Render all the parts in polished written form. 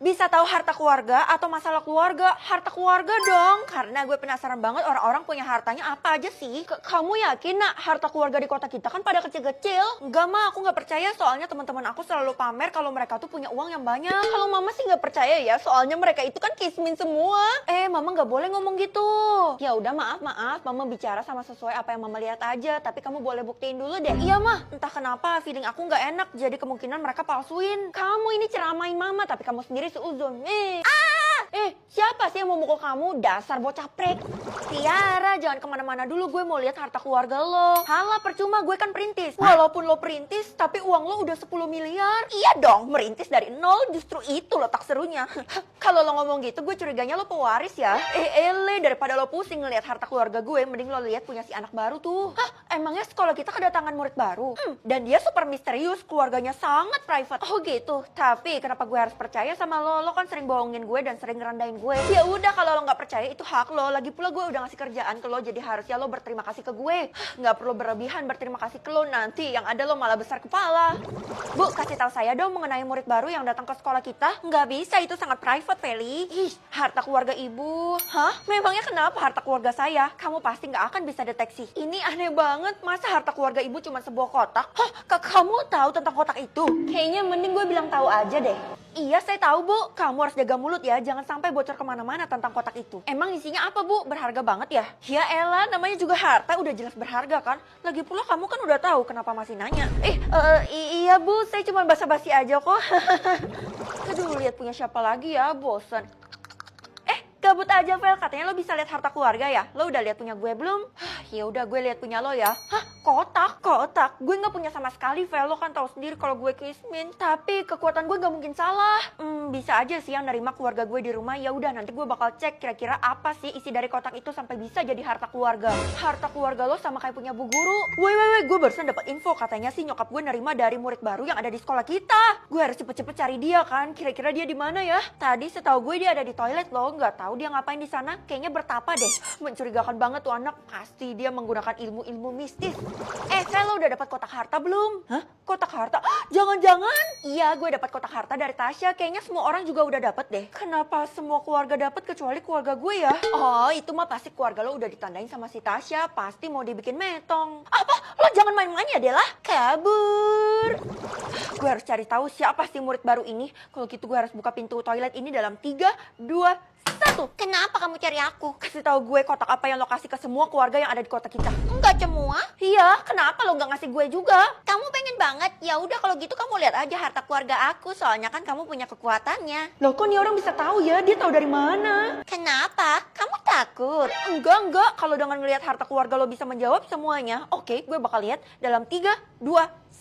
Bisa tahu harta keluarga atau masalah keluarga? Harta keluarga dong, karena gue penasaran banget orang-orang punya hartanya apa aja sih. Kamu yakin nak harta keluarga di kota kita kan pada kecil-kecil? Enggak mah, aku nggak percaya soalnya teman-teman aku selalu pamer kalau mereka tuh punya uang yang banyak. Kalau mama sih nggak percaya ya, soalnya mereka itu kan kismin semua. Mama nggak boleh ngomong gitu. Ya udah maaf, mama bicara sama sesuai apa yang mama lihat aja, tapi kamu boleh buktiin dulu deh. Iya mah, entah kenapa feeling aku nggak enak, jadi kemungkinan mereka palsuin. Kamu ini ceramain mama, tapi kamu sendiri seuzon. Siapa sih yang mau mukul kamu? Dasar bocah prek. Tiara, jangan kemana-mana dulu, gue mau lihat harta keluarga lo. Halah, percuma, gue kan perintis. Walaupun lo perintis, tapi uang lo udah 10 miliar. Iya dong, merintis dari nol, justru itu letak serunya. Kalau lo ngomong gitu, gue curiganya lo pewaris ya. Daripada lo pusing ngelihat harta keluarga gue, mending lo lihat punya si anak baru tuh. Emangnya sekolah kita kedatangan murid baru? Dan dia super misterius, keluarganya sangat private. Oh gitu, tapi kenapa gue harus percaya sama lo? Lo kan sering bohongin gue dan sering ngerendahin gue. Ya udah, kalau lo nggak percaya itu hak lo. Lagi pula gue udah ngasih kerjaan ke lo, jadi harusnya lo berterima kasih ke gue. Nggak perlu berlebihan berterima kasih ke lo, nanti yang ada lo malah besar kepala. Bu, kasih tahu saya dong mengenai murid baru yang datang ke sekolah kita. Nggak bisa, itu sangat private, Feli. Harta keluarga ibu. Memangnya kenapa harta keluarga saya? Kamu pasti nggak akan bisa deteksi. Ini aneh banget, masa harta keluarga ibu cuma sebuah kotak? Kamu tahu tentang kotak itu? Kayaknya mending gue bilang tahu aja deh. Iya, saya tahu, Bu. Kamu harus jaga mulut ya, jangan sampai bocor kemana-mana tentang kotak itu. Emang isinya apa, Bu? Berharga banget ya? Ya elah, namanya juga harta, udah jelas berharga kan? Lagi pula kamu kan udah tahu, kenapa masih nanya? Iya, Bu, saya cuma basa-basi aja kok. Aduh, lihat punya siapa lagi ya, bosan. Gabut aja, Vel. Katanya lo bisa lihat harta keluarga ya? Lo udah lihat punya gue belum? Ya udah, gue lihat punya lo ya. Kotak? Gue nggak punya sama sekali, Vel. Lo kan tahu sendiri kalau gue kismin. Tapi kekuatan gue nggak mungkin salah. Bisa aja sih yang nerima keluarga gue di rumah. Ya udah, nanti gue bakal cek kira-kira apa sih isi dari kotak itu sampai bisa jadi harta keluarga. Harta keluarga lo sama kayak punya bu guru. Woi, gue barusan dapat info katanya sih nyokap gue nerima dari murid baru yang ada di sekolah kita. Gue harus cepet-cepet cari dia kan. Kira-kira dia di mana ya? Tadi setahu gue dia ada di toilet loh. Nggak tahu dia ngapain di sana, kayaknya bertapa deh. Mencurigakan banget tuh anak, pasti dia menggunakan ilmu-ilmu mistis. Vel, lo udah dapat kotak harta belum? Kotak harta? Jangan-jangan? Iya, gue dapat kotak harta dari Tasya. Kayaknya semua orang juga udah dapat deh. Kenapa semua keluarga dapat kecuali keluarga gue ya? Oh, itu mah pasti keluarga lo udah ditandain sama si Tasya, pasti mau dibikin metong. Apa? Lo jangan main-main ya, Dela. Kabur. Gue harus cari tahu siapa sih murid baru ini. Kalau gitu gue harus buka pintu toilet ini dalam 3, 2, 1. Kenapa kamu cari aku? Kasih tahu gue kotak apa yang lo kasih ke semua keluarga yang ada di kota kita. Enggak semua? Iya, kenapa lo nggak ngasih gue juga? Kamu pengen banget? Ya udah, kalau gitu kamu lihat aja harta keluarga aku, soalnya kan kamu punya kekuatannya. Loh, kok nih orang bisa tahu ya? Dia tahu dari mana? Kenapa? Kamu takut? Enggak. Kalau dengan ngelihat harta keluarga lo bisa menjawab semuanya, oke, gue bakal lihat dalam 3, 2,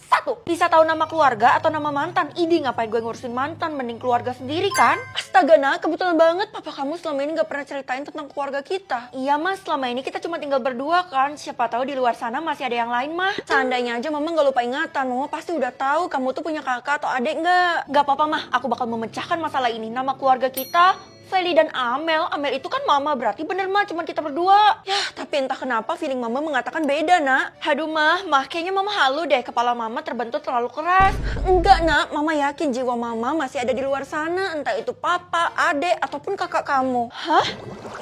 1. Bisa tahu nama keluarga atau nama mantan? Idi, ngapain gue ngurusin mantan, mending keluarga sendiri kan? Astaga, Nak, kebetulan banget papa kamu selama ini gak pernah ceritain tentang keluarga kita. Iya, Mas, selama ini kita cuma tinggal berdua kan. Siapa tahu di luar sana masih ada yang lain, mah. Seandainya aja mama gak lupa ingatan, mama pasti udah tahu kamu tuh punya kakak atau adik nggak. Gak apa-apa, mah, aku bakal memecahkan masalah ini. Nama keluarga kita Feli dan Amel. Amel itu kan mama, berarti bener mah cuman kita berdua. Ya, tapi entah kenapa feeling mama mengatakan beda, Nak. Aduh, mah, kayaknya mama halu deh. Kepala mama terbentuk terlalu keras. Enggak, Nak, mama yakin jiwa mama masih ada di luar sana. Entah itu papa, adek, ataupun kakak kamu.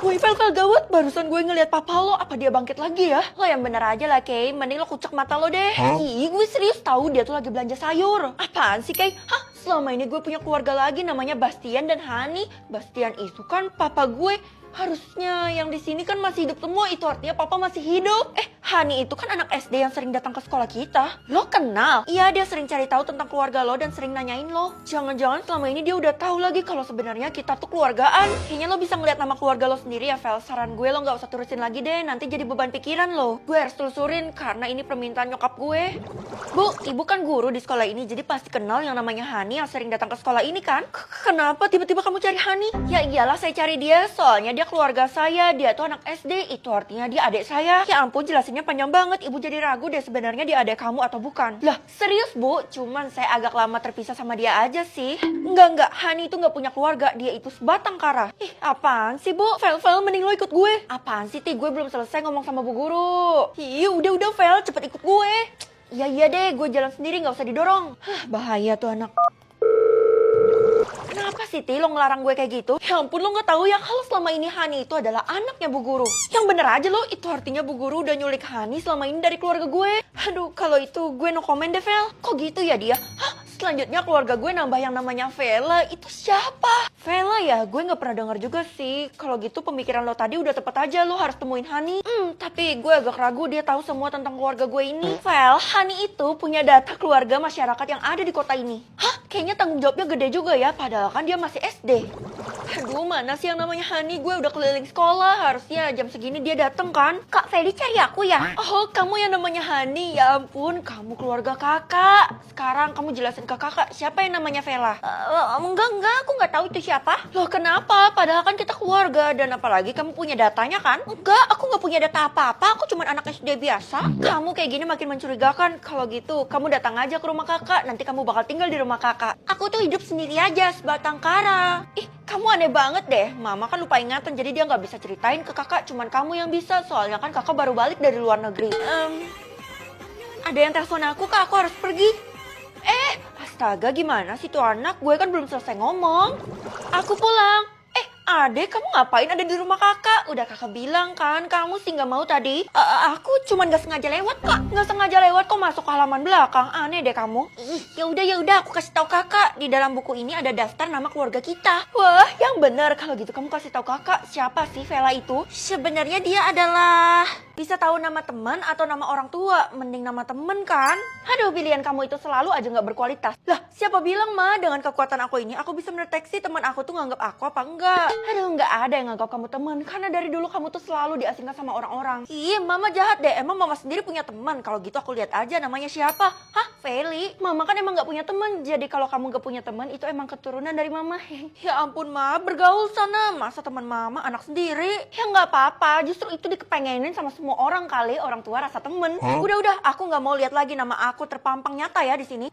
Woi, Vel, gawat. Barusan gue ngeliat papa lo. Apa dia bangkit lagi ya? Lo yang bener aja lah, Kay. Mending lo kucek mata lo deh. Ih, gue serius tahu dia tuh lagi belanja sayur. Apaan sih, Kay? Selama ini gue punya keluarga lagi namanya Bastian dan Hani. Bastian itu kan papa gue. Harusnya yang di sini kan masih hidup semua, itu artinya papa masih hidup. Hani itu kan anak SD yang sering datang ke sekolah kita. Lo kenal? Iya, dia sering cari tahu tentang keluarga lo dan sering nanyain lo. Jangan-jangan selama ini dia udah tahu lagi kalau sebenarnya kita tuh keluargaan. Kayaknya lo bisa ngeliat nama keluarga lo sendiri ya, Vel. Saran gue lo nggak usah terusin lagi deh, nanti jadi beban pikiran lo. Gue harus telusurin karena ini permintaan nyokap gue. Bu, ibu kan guru di sekolah ini, jadi pasti kenal yang namanya Hani yang sering datang ke sekolah ini kan? Kenapa tiba-tiba kamu cari Hani? Ya iyalah, saya cari dia, soalnya dia keluarga saya, dia tuh anak SD, itu artinya dia adik saya. Ya ampun, jelasinnya panjang banget, ibu jadi ragu deh sebenarnya dia adik kamu atau bukan. Lah, serius, Bu? Cuman saya agak lama terpisah sama dia aja sih. Enggak, Hani itu nggak punya keluarga, dia itu sebatang kara. Apaan sih, Bu? Vel, mending lo ikut gue. Apaan sih, gue belum selesai ngomong sama Bu Guru. Udah, Vel, cepet ikut gue. Iya deh, gue jalan sendiri, nggak usah didorong. Bahaya tuh anak. Kenapa sih, Ti, lo ngelarang gue kayak gitu? Ya ampun, lo gak tahu ya kalau selama ini Hani itu adalah anaknya Bu Guru. Yang bener aja lo, itu artinya Bu Guru udah nyulik Hani selama ini dari keluarga gue. Aduh, kalau itu gue no comment deh, Vel. Kok gitu ya dia? Hah? Selanjutnya keluarga gue nambah yang namanya Vela. Itu siapa? Vela ya? Gue gak pernah dengar juga sih. Kalau gitu pemikiran lo tadi udah tepat aja, lo harus temuin Hani. Tapi gue agak ragu dia tahu semua tentang keluarga gue ini. Vel, Hani itu punya data keluarga masyarakat yang ada di kota ini. Hah? Kayaknya tanggung jawabnya gede juga ya, padahal kan dia masih SD. Aduh, mana sih yang namanya Hani? Gue udah keliling sekolah, harusnya jam segini dia dateng kan? Kak Feli cari aku ya? Oh, kamu yang namanya Hani? Ya ampun, kamu keluarga kakak. Sekarang kamu jelasin ke kakak, siapa yang namanya Vela? Enggak, aku nggak tahu itu siapa. Loh kenapa? Padahal kan kita keluarga, dan apalagi kamu punya datanya kan? Enggak, aku nggak punya data apa-apa, aku cuma anak SD biasa. Kamu kayak gini makin mencurigakan. Kalau gitu, kamu datang aja ke rumah kakak, nanti kamu bakal tinggal di rumah kakak. Aku tuh hidup sendiri aja, sebatang kara. Ih, kamu aneh banget deh. Mama kan lupa ingatan, jadi dia nggak bisa ceritain ke kakak, cuman kamu yang bisa. Soalnya kan kakak baru balik dari luar negeri. Ada yang telepon aku, kak, aku harus pergi. Astaga, gimana sih tuh anak? Gue kan belum selesai ngomong. Aku pulang. Adek, kamu ngapain ada di rumah kakak? Udah kakak bilang kan, kamu sih nggak mau tadi. Aku cuman nggak sengaja lewat kok. Nggak sengaja lewat kok masuk ke halaman belakang. Aneh deh kamu. Ya udah, aku kasih tahu kakak. Di dalam buku ini ada daftar nama keluarga kita. Wah, yang benar. Kalau gitu kamu kasih tahu kakak, siapa sih Vela itu? Sebenarnya dia adalah... Bisa tahu nama teman atau nama orang tua? Mending nama temen kan? Aduh, pilihan kamu itu selalu aja nggak berkualitas. Lah, siapa bilang mah dengan kekuatan aku ini aku bisa mendeteksi teman aku tuh nganggap aku apa enggak? Aduh, nggak ada yang nganggap kamu teman. Karena dari dulu kamu tuh selalu diasingkan sama orang-orang. Iya, mama jahat deh. Emang mama sendiri punya teman? Kalau gitu aku lihat aja namanya siapa. Hah, Feli? Mama kan emang nggak punya teman. Jadi kalau kamu nggak punya teman, itu emang keturunan dari mama. Ya ampun, ma, bergaul sana. Masa teman mama anak sendiri? Ya nggak apa-apa. Justru itu dikepengenin sama semua orang kali. Orang tua rasa temen. Udah, aku nggak mau lihat lagi nama aku terpampang nyata ya di sini.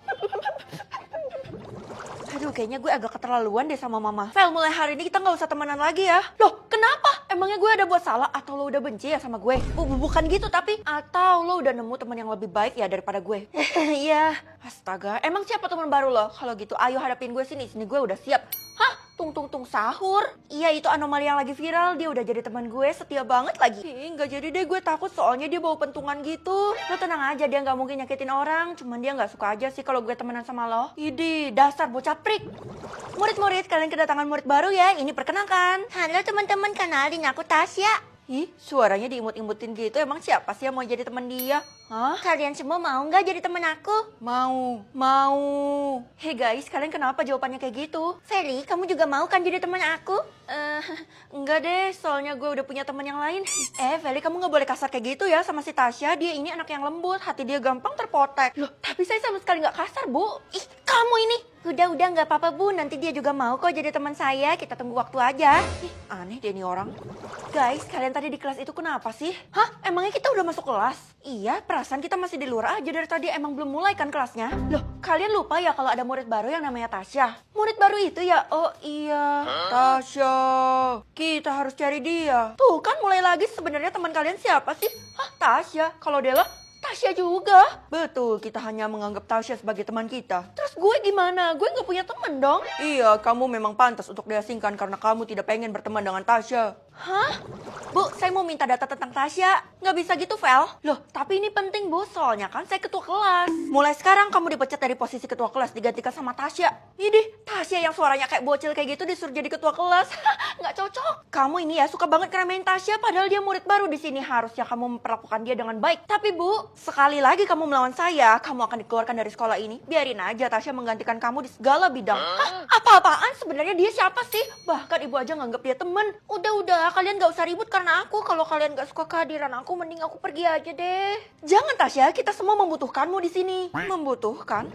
Aduh, kayaknya gue agak keterlaluan deh sama mama. Vel, mulai hari ini kita nggak usah temenan lagi ya. Loh, kenapa? Emangnya gue ada buat salah atau lo udah benci ya sama gue? Bukan gitu, tapi atau lo udah nemu teman yang lebih baik ya daripada gue? Iya. Astaga, emang siapa teman baru lo? Kalau gitu, ayo hadapin gue sini. Sini gue udah siap. Hah? Tung sahur? Iya, itu anomali yang lagi viral. Dia udah jadi teman gue, setia banget lagi. Nggak jadi deh, gue takut soalnya dia bawa pentungan gitu. Lo tenang aja, dia nggak mungkin nyakitin orang. Cuman dia nggak suka aja sih kalau gue temenan sama lo. Idi, dasar bocah prik. Murid-murid, kalian kedatangan murid baru ya. Ini perkenalkan. Halo teman-teman, kenalin aku Tasya. Ih, suaranya diimut-imutin gitu. Emang siapa sih yang mau jadi teman dia? Hah? Kalian semua mau nggak jadi teman aku? Mau. Hey guys, kalian kenapa jawabannya kayak gitu? Feli, kamu juga mau kan jadi teman aku? Enggak deh, soalnya gue udah punya teman yang lain. Feli, kamu nggak boleh kasar kayak gitu ya sama si Tasya. Dia ini anak yang lembut, hati dia gampang terpotek. Loh, tapi saya sama sekali nggak kasar, Bu. Ih, kamu ini. Udah nggak apa-apa, Bu. Nanti dia juga mau kok jadi teman saya. Kita tunggu waktu aja. Ih, aneh deh nih orang. Guys, kalian tadi di kelas itu kenapa sih? Hah? Emangnya kita udah masuk kelas? Iya, perasaan kita masih di luar aja dari tadi. Emang belum mulai kan kelasnya? Loh, kalian lupa ya kalau ada murid baru yang namanya Tasya? Murid baru itu ya? Oh iya, Tasya. Kita harus cari dia. Tuh kan mulai lagi, sebenarnya teman kalian siapa sih? Hah, Tasya? Kalau Dela? Tasya juga. Betul, kita hanya menganggap Tasya sebagai teman kita. Terus gue gimana? Gue gak punya teman dong. Iya, kamu memang pantas untuk diasingkan karena kamu tidak pengen berteman dengan Tasya. Hah? Bu, saya mau minta data tentang Tasya. Nggak bisa gitu, Vel. Loh, tapi ini penting, Bu. Soalnya kan saya ketua kelas. Mulai sekarang kamu dipecat dari posisi ketua kelas, digantikan sama Tasya. Idih, Tasya yang suaranya kayak bocil kayak gitu disuruh jadi ketua kelas. Nggak cocok. Kamu ini ya suka banget ngeremehin Tasya, padahal dia murid baru di sini. Harusnya kamu memperlakukan dia dengan baik. Tapi, Bu, sekali lagi kamu melawan saya, kamu akan dikeluarkan dari sekolah ini. Biarin aja Tasya menggantikan kamu di segala bidang. Hah? Apa-apaan? Sebenarnya dia siapa sih? Bahkan ibu aja nganggap dia temen. Udah, kalian gak usah ribut karena aku. Kalau kalian gak suka kehadiran aku, mending aku pergi aja deh. Jangan Tasya, kita semua membutuhkanmu di sini. Membutuhkan?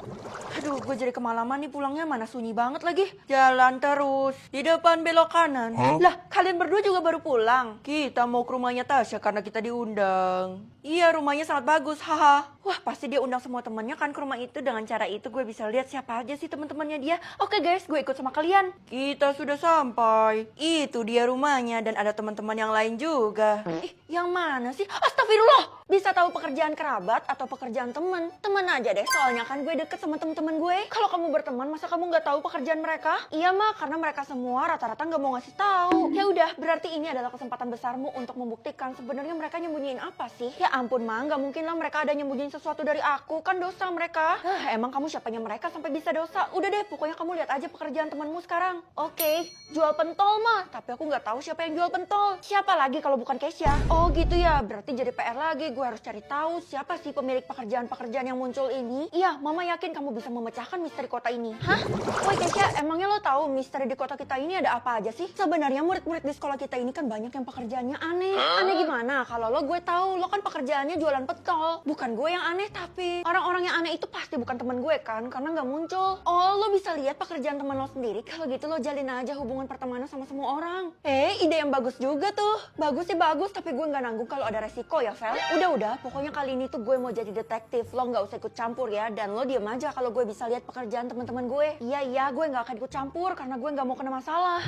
Aduh, gue jadi kemalaman nih pulangnya, mana sunyi banget lagi. Jalan terus, di depan belok kanan. Lah, kalian berdua juga baru pulang. Kita mau ke rumahnya Tasya karena kita diundang. Iya, rumahnya sangat bagus, haha. Wah, pasti dia undang semua temannya kan ke rumah itu. Dengan cara itu gue bisa lihat siapa aja sih teman-temannya dia. Oke guys, gue ikut sama kalian. Kita sudah sampai. Itu dia rumahnya dan dan ada teman-teman yang lain juga. Ih, yang mana sih? Astagfirullah! Bisa tahu pekerjaan kerabat atau pekerjaan teman? Teman aja deh, soalnya kan gue deket sama teman-teman gue. Kalau kamu berteman, masa kamu nggak tahu pekerjaan mereka? Iya mah, karena mereka semua rata-rata nggak mau ngasih tahu. Ya udah, berarti ini adalah kesempatan besarmu untuk membuktikan sebenarnya mereka nyembunyiin apa sih? Ya ampun mah, nggak mungkin lah mereka ada nyembunyiin sesuatu dari aku, kan dosa mereka. Emang kamu siapanya mereka sampai bisa dosa? Udah deh, pokoknya kamu lihat aja pekerjaan temanmu sekarang. Oke, jual pentol mah, tapi aku nggak tahu siapa yang jual pentol. Siapa lagi kalau bukan Keisha? Oh gitu ya, berarti jadi PR lagi. Gue harus cari tahu siapa sih pemilik pekerjaan-pekerjaan yang muncul ini. Iya, Mama yakin kamu bisa memecahkan misteri kota ini. Hah? Woi Keisha, emangnya lo tahu misteri di kota kita ini ada apa aja sih? Sebenarnya murid-murid di sekolah kita ini kan banyak yang pekerjaannya aneh. Aneh gimana? Kalau lo gue tahu, lo kan pekerjaannya jualan pentol. Bukan gue yang aneh, tapi orang-orang yang aneh itu pasti bukan teman gue kan, karena nggak muncul. Oh, lo bisa lihat pekerjaan teman lo sendiri. Kalau gitu lo jalin aja hubungan pertemanan sama semua orang. Ide yang bagus juga tuh. Bagus sih bagus, tapi gue nggak nanggung kalau ada resiko ya, Vel. Udah, pokoknya kali ini tuh gue mau jadi detektif. Lo nggak usah ikut campur ya, dan lo diem aja kalau gue bisa lihat pekerjaan teman-teman gue. Iya, gue nggak akan ikut campur karena gue nggak mau kena masalah.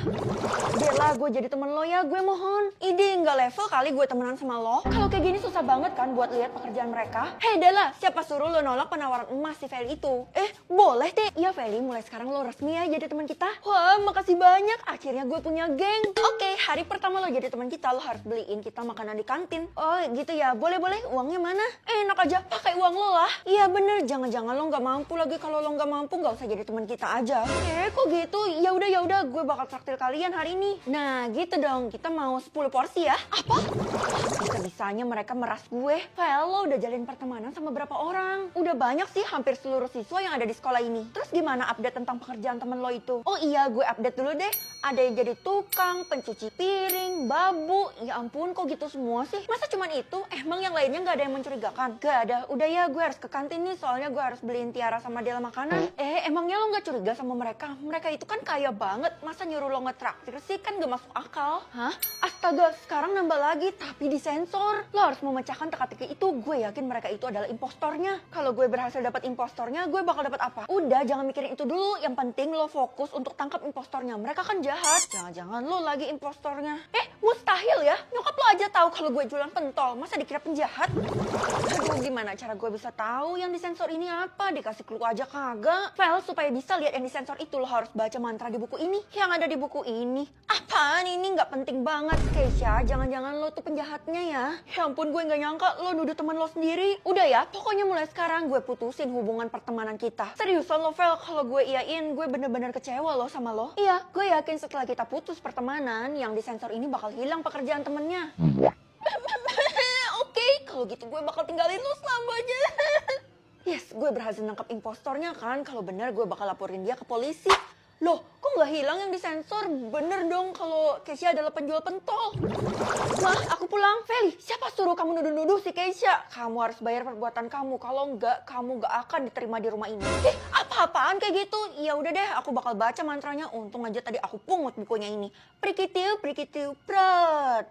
Dela, gue jadi temen lo ya, gue mohon. Ide nggak level kali gue temenan sama lo. Kalau kayak gini susah banget kan buat lihat pekerjaan mereka. Hei Dela, siapa suruh lo nolak penawaran emas si Feli itu? Boleh deh. Iya Feli, mulai sekarang lo resmi ya jadi teman kita. Wah, makasih banyak. Akhirnya gue punya geng. Oke, hari pertama lo jadi teman kita, lo harus beliin kita makanan di kantin. Oh gitu ya, boleh. Uangnya mana? Enak aja, pakai uang lo lah. Iya bener, jangan-jangan lo nggak mampu lagi. Kalau lo nggak mampu, nggak usah jadi teman kita aja. Kok gitu? Ya udah, gue bakal traktir kalian hari ini. Nah, gitu dong. Kita mau 10 porsi ya. Apa? Bisa-bisanya mereka meras gue. Vel, lo udah jalin pertemanan sama berapa orang? Udah banyak sih, hampir seluruh siswa yang ada di sekolah ini. Terus gimana update tentang pekerjaan temen lo itu? Oh iya, gue update dulu deh. Ada yang jadi tukang, pencuci piring, babu. Ya ampun, kok gitu semua sih? Masa cuman itu? Emang yang lainnya nggak ada yang mencurigakan? Gak ada. Udah ya, gue harus ke kantin nih. Soalnya gue harus beliin Tiara sama Dela makanan. Emangnya lo nggak curiga sama mereka? Mereka itu kan kaya banget. Masa nyuruh lo ngetraktir sih? Kan gak masuk akal. Hah? Astaga, sekarang nambah lagi. Tapi disensor. Lo harus memecahkan teka-teki itu. Gue yakin mereka itu adalah impostornya. Kalau gue berhasil dapat impostornya, gue bakal dapat apa? Udah, jangan mikirin itu dulu. Yang penting lo fokus untuk tangkap impostornya. Mereka kan jahat. Jangan-jangan lo lagi impostornya. Mustahil ya. Nyokap lo aja tahu kalau gue jualan pentol. Masa dikira penjahat? Aduh, gimana cara gue bisa tahu yang disensor ini apa? Dikasih clue aja kagak. Vel, supaya bisa lihat yang disensor itu, lo harus baca mantra di buku ini. Yang ada di buku ini. Apaan ini? Nggak penting banget. Keisha, jangan-jangan lo tuh penjahatnya ya. Ya ampun, gue nggak nyangka lo nuduh teman lo sendiri. Udah ya, pokoknya mulai sekarang gue putusin hubungan pertemanan kita. Seriusan lo, Vel, kalau gue iyain, gue bener-bener kecewa lo sama lo. Iya, gue yakin setelah kita putus pertemanan, yang disensor ini bakal hilang pekerjaan temennya. Oke, kalau gitu gue bakal tinggalin lo selamanya. Yes, gue berhasil nangkap impostornya kan. Kalau bener gue bakal laporin dia ke polisi. Loh, kok nggak hilang yang disensor? Bener dong kalau Keisha adalah penjual pentol. Mah, aku pulang. Feli, siapa suruh kamu nuduh-nuduh si Keisha? Kamu harus bayar perbuatan kamu. Kalau enggak, kamu nggak akan diterima di rumah ini. Apa-apaan kayak gitu? Ya udah deh, aku bakal baca mantranya. Untung aja tadi aku pungut bukunya ini. Prikitiu, prikitiu, prat.